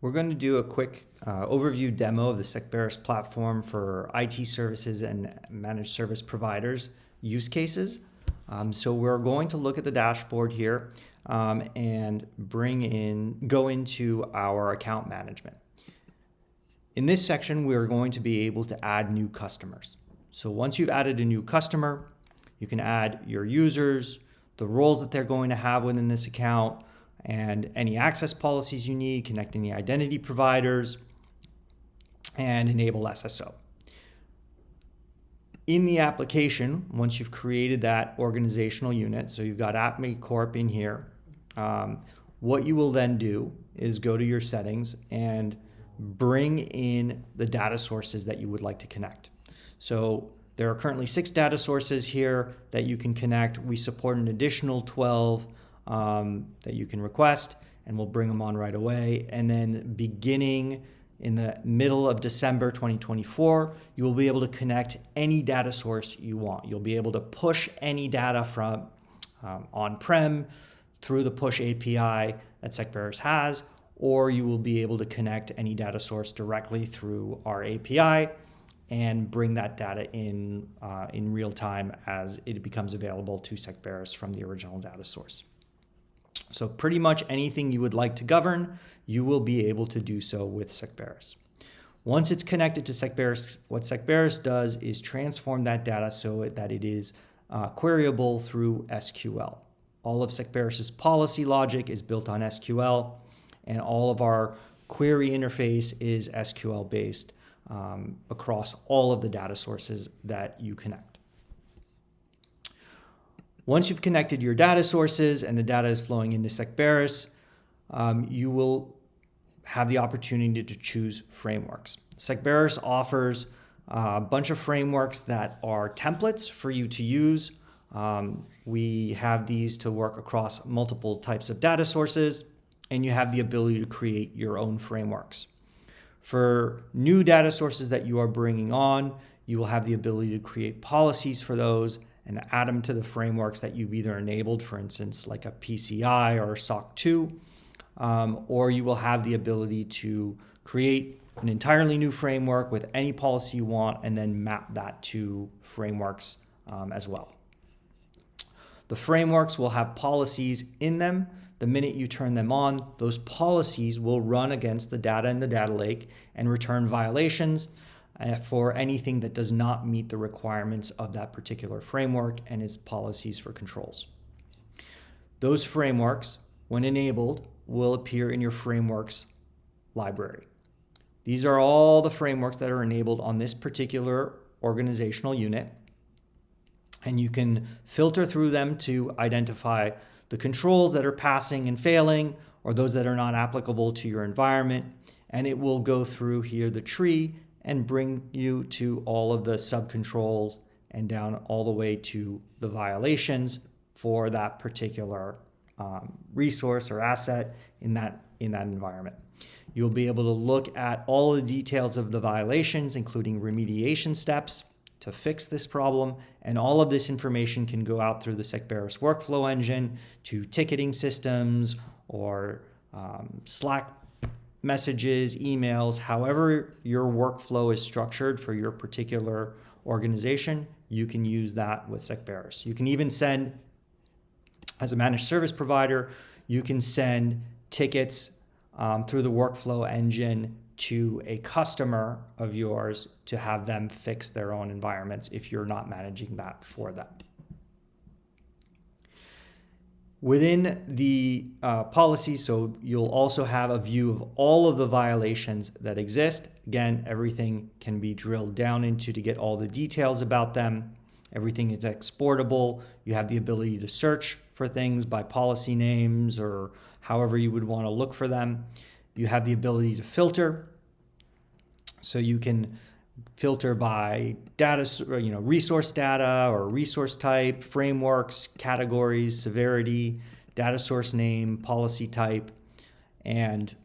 We're going to do a quick overview demo of the Secberus platform for IT services and managed service providers use cases. So we're going to look at the dashboard here and go into our account management. In this section, we're going to be able to add new customers. So once you've added a new customer, you can add your users, the roles that they're going to have within this account, and any access policies you need, connect any identity providers, and enable SSO. In the application, once you've created that organizational unit, so you've got AppMe Corp in here, what you will then do is go to your settings and bring in the data sources that you would like to connect. So there are currently 6 data sources here that you can connect. We support an additional 12 that you can request, and we'll bring them on right away. And then beginning in the middle of December 2024, you will be able to connect any data source you want. You'll be able to push any data from on-prem through the push API that Secberus has, or you will be able to connect any data source directly through our API and bring that data in real time as it becomes available to Secberus from the original data source. So pretty much anything you would like to govern, you will be able to do so with Secberus. Once it's connected to Secberus, what Secberus does is transform that data so that it is queryable through SQL. All of Secberus's policy logic is built on SQL, and all of our query interface is SQL based across all of the data sources that you connect. Once you've connected your data sources and the data is flowing into Secberus, you will have the opportunity to choose frameworks. Secberus offers a bunch of frameworks that are templates for you to use. We have these to work across multiple types of data sources, and you have the ability to create your own frameworks. For new data sources that you are bringing on, you will have the ability to create policies for those and add them to the frameworks that you've either enabled, for instance, like a PCI or SOC 2, or you will have the ability to create an entirely new framework with any policy you want and then map that to frameworks as well. The frameworks will have policies in them. The minute you turn them on, those policies will run against the data in the data lake and return violations for anything that does not meet the requirements of that particular framework and its policies for controls. Those frameworks, when enabled, will appear in your frameworks library. These are all the frameworks that are enabled on this particular organizational unit, and you can filter through them to identify the controls that are passing and failing or those that are not applicable to your environment, and it will go through here the tree and bring you to all of the sub-controls and down all the way to the violations for that particular resource or asset in that environment. You'll be able to look at all the details of the violations, including remediation steps to fix this problem, and all of this information can go out through the Secberus workflow engine to ticketing systems or Slack messages, emails, however your workflow is structured for your particular organization, you can use that with Secberus. You can even send, as a managed service provider, you can send tickets through the workflow engine to a customer of yours to have them fix their own environments if you're not managing that for them. Within the policy, so you'll also have a view of all of the violations that exist. Again, everything can be drilled down into to get all the details about them. Everything is exportable. You have the ability to search for things by policy names or however you would want to look for them. You have the ability to filter. So you can filter by data, resource data or resource type, frameworks, categories, severity, data source name, policy type, and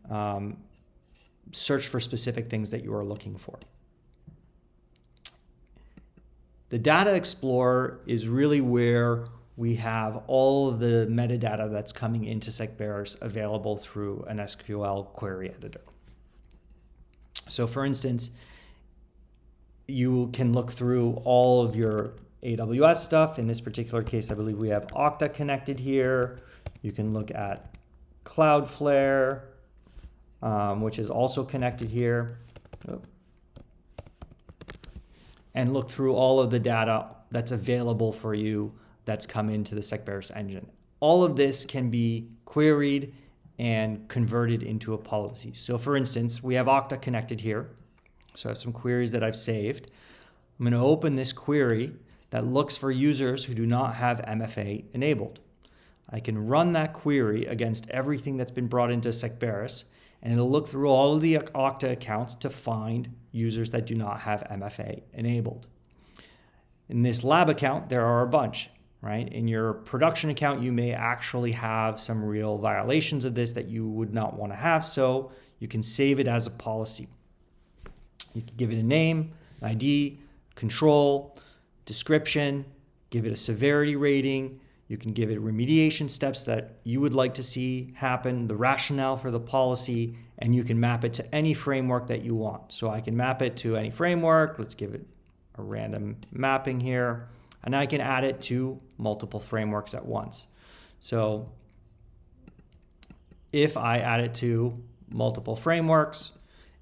search for specific things that you are looking for. The Data Explorer is really where we have all of the metadata that's coming into Secberus available through an SQL query editor. So for instance, you can look through all of your AWS stuff. In this particular case, I believe we have Okta connected here. You can look at Cloudflare, which is also connected here. And look through all of the data that's available for you that's come into the Secberus engine. All of this can be queried and converted into a policy. So for instance, we have Okta connected here. So I have some queries that I've saved. I'm going to open this query that looks for users who do not have MFA enabled. I can run that query against everything that's been brought into Secberus, and it'll look through all of the Okta accounts to find users that do not have MFA enabled. In this lab account, there are a bunch, right? In your production account, you may actually have some real violations of this that you would not want to have, so you can save it as a policy. You can give it a name, an ID, control, description, give it a severity rating. You can give it remediation steps that you would like to see happen, the rationale for the policy, and you can map it to any framework that you want. So I can map it to any framework. Let's give it a random mapping here. And I can add it to multiple frameworks at once. So if I add it to multiple frameworks,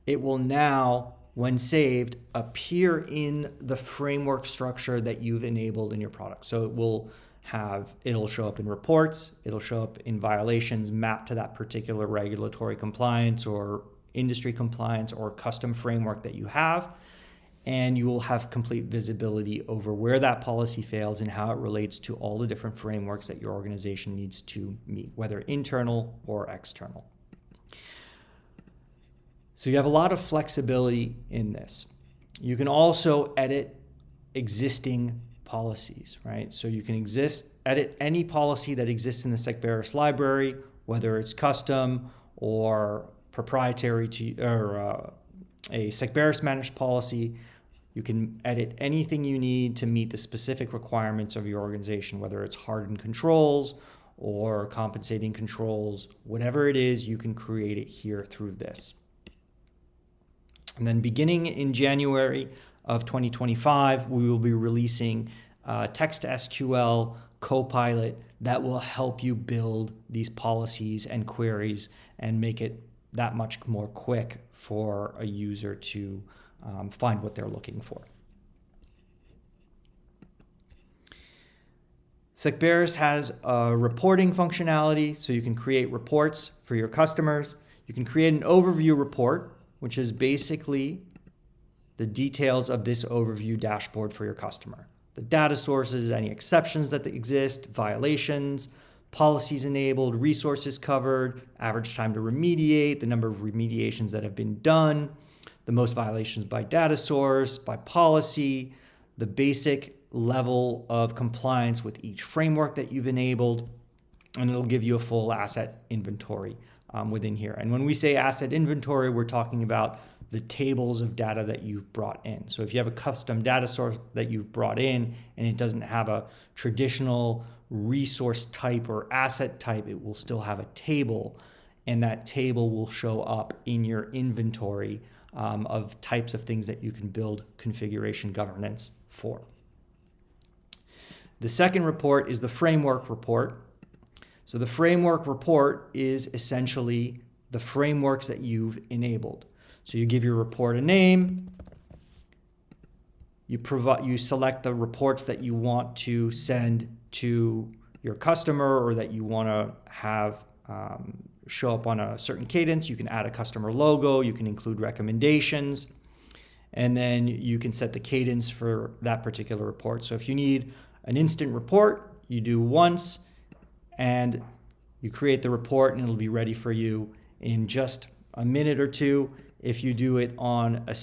it will now, when saved, appear in the framework structure that you've enabled in your product. So it'll show up in reports, it'll show up in violations mapped to that particular regulatory compliance or industry compliance or custom framework that you have. And you will have complete visibility over where that policy fails and how it relates to all the different frameworks that your organization needs to meet, whether internal or external. So you have a lot of flexibility in this. You can also edit existing policies, right? So you can edit any policy that exists in the Secberus library, whether it's custom or proprietary or a Secberus managed policy. You can edit anything you need to meet the specific requirements of your organization, whether it's hardened controls or compensating controls, whatever it is, you can create it here through this. And then beginning in January of 2025, we will be releasing text to SQL Copilot that will help you build these policies and queries and make it that much more quick for a user to find what they're looking for. Secberus has a reporting functionality, so you can create reports for your customers. You can create an overview report, which is basically the details of this overview dashboard for your customer. The data sources, any exceptions that exist, violations, policies enabled, resources covered, average time to remediate, the number of remediations that have been done, the most violations by data source, by policy, the basic level of compliance with each framework that you've enabled, and it'll give you a full asset inventory within here. And when we say asset inventory, we're talking about the tables of data that you've brought in. So if you have a custom data source that you've brought in and it doesn't have a traditional resource type or asset type, it will still have a table, and that table will show up in your inventory of types of things that you can build configuration governance for. The second report is the framework report. So the framework report is essentially the frameworks that you've enabled. So you give your report a name, you select the reports that you want to send to your customer or that you want to have show up on a certain cadence. You can add a customer logo, you can include recommendations, and then you can set the cadence for that particular report. So if you need an instant report, you do once and you create the report and it'll be ready for you in just a minute or two. If you do it on a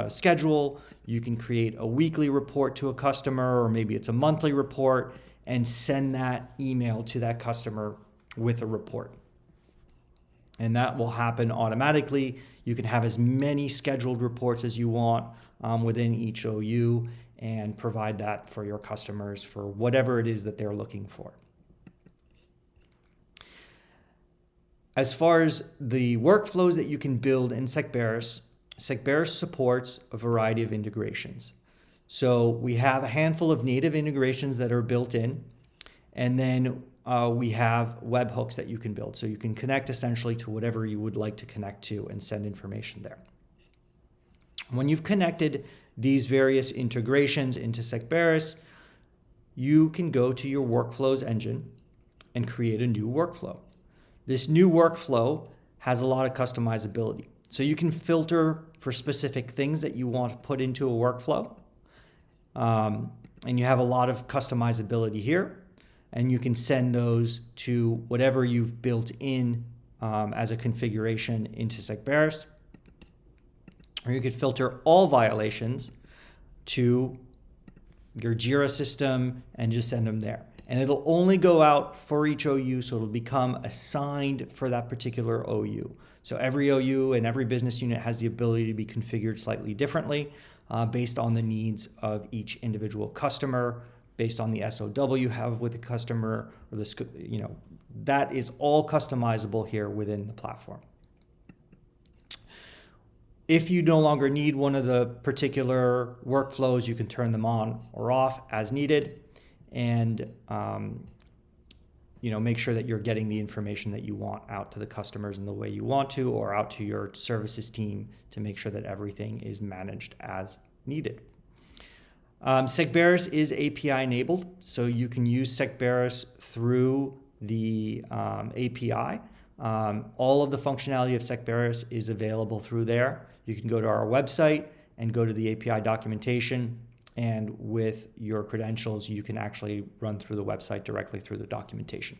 schedule, you can create a weekly report to a customer, or maybe it's a monthly report, and send that email to that customer with a report. And that will happen automatically. You can have as many scheduled reports as you want within each OU and provide that for your customers for whatever it is that they're looking for. As far as the workflows that you can build in Secberus, Secberus supports a variety of integrations. So we have a handful of native integrations that are built in, and then we have webhooks that you can build. So you can connect essentially to whatever you would like to connect to and send information there. When you've connected these various integrations into Secberus, you can go to your workflows engine and create a new workflow. This new workflow has a lot of customizability. So you can filter for specific things that you want to put into a workflow. And you have a lot of customizability here. And you can send those to whatever you've built in as a configuration into Secberus. Or you could filter all violations to your Jira system and just send them there. And it'll only go out for each OU, so it'll become assigned for that particular OU. So every OU and every business unit has the ability to be configured slightly differently based on the needs of each individual customer, based on the SOW you have with the customer, or the, that is all customizable here within the platform. If you no longer need one of the particular workflows, you can turn them on or off as needed, and make sure that you're getting the information that you want out to the customers in the way you want to, or out to your services team to make sure that everything is managed as needed. Secberus is API enabled, so you can use Secberus through the API. All of the functionality of Secberus is available through there. You can go to our website and go to the API documentation, and with your credentials, you can actually run through the website directly through the documentation.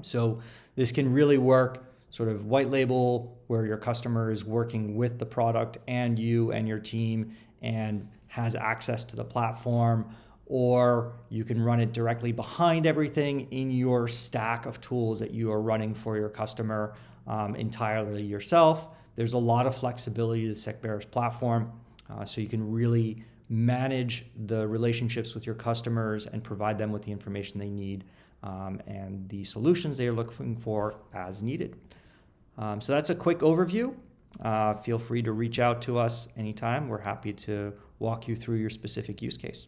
So this can really work sort of white label, where your customer is working with the product and you and your team and has access to the platform, or you can run it directly behind everything in your stack of tools that you are running for your customer entirely yourself. There's a lot of flexibility to the Secberus platform, so you can really manage the relationships with your customers and provide them with the information they need and the solutions they are looking for as needed. So that's a quick overview. Feel free to reach out to us anytime. We're happy to walk you through your specific use case.